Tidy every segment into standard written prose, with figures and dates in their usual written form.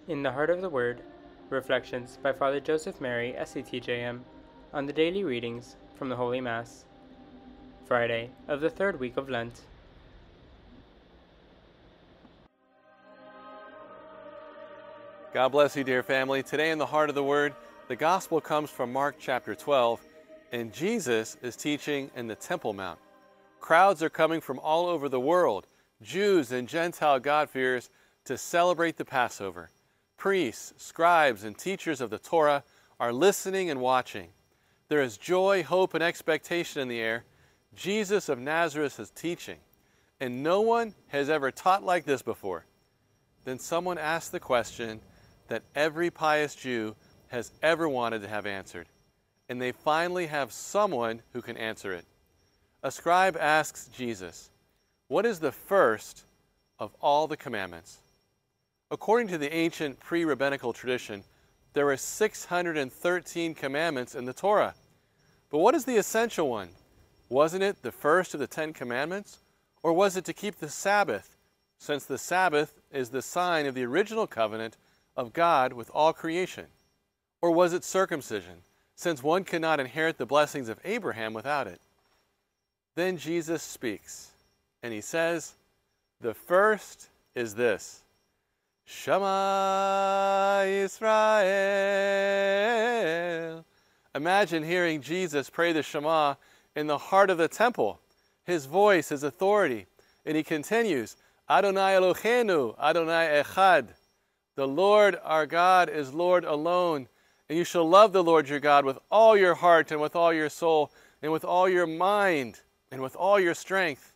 In the Heart of the Word, Reflections by Father Joseph Mary, SCTJM, on the daily readings from the Holy Mass, Friday of the third week of Lent. God bless you, dear family. Today in the Heart of the Word, the Gospel comes from Mark chapter 12, and Jesus is teaching in the Temple Mount. Crowds are coming from all over the world, Jews and Gentile God-fearers, to celebrate the Passover. Priests, scribes, and teachers of the Torah are listening and watching. There is joy, hope, and expectation in the air. Jesus of Nazareth is teaching, and no one has ever taught like this before. Then someone asked the question that every pious Jew has ever wanted to have answered, and they finally have someone who can answer it. A scribe asks Jesus, "What is the first of all the commandments?" According to the ancient pre-rabbinical tradition, there were 613 commandments in the Torah. But what is the essential one? Wasn't it the first of the 10 commandments? Or was it to keep the Sabbath, since the Sabbath is the sign of the original covenant of God with all creation? Or was it circumcision, since one cannot inherit the blessings of Abraham without it? Then Jesus speaks, and he says, "The first is this: Shema Yisrael." Imagine hearing Jesus pray the Shema in the heart of the temple, his voice, his authority. And he continues, "Adonai Eloheinu, Adonai Echad." The Lord our God is Lord alone, and you shall love the Lord your God with all your heart and with all your soul and with all your mind and with all your strength.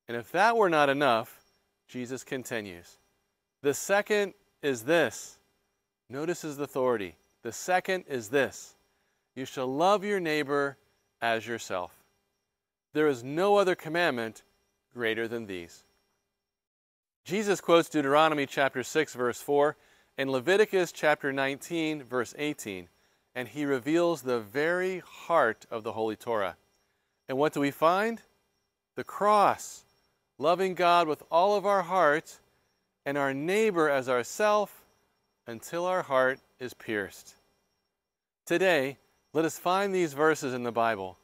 And if that were not enough, Jesus continues, "The second is this." Notice his authority. "The second is this: you shall love your neighbor as yourself." There is no other commandment greater than these. Jesus quotes Deuteronomy chapter 6, verse 4, and Leviticus chapter 19, verse 18, and he reveals the very heart of the Holy Torah. And what do we find? The cross, loving God with all of our heart and our neighbor as ourself until our heart is pierced. Today, let us find these verses in the Bible,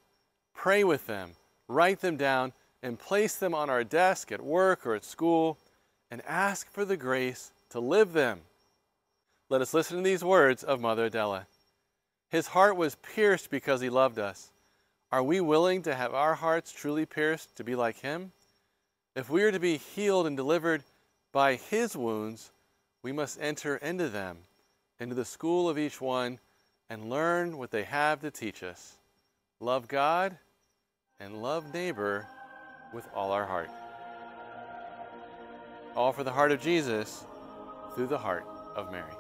pray with them, write them down, and place them on our desk at work or at school, and ask for the grace to live them. Let us listen to these words of Mother Adela. His heart was pierced because he loved us. Are we willing to have our hearts truly pierced to be like him? If we are to be healed and delivered by his wounds, we must enter into them, into the school of each one, and learn what they have to teach us. Love God and love neighbor with all our heart. All for the heart of Jesus, through the heart of Mary.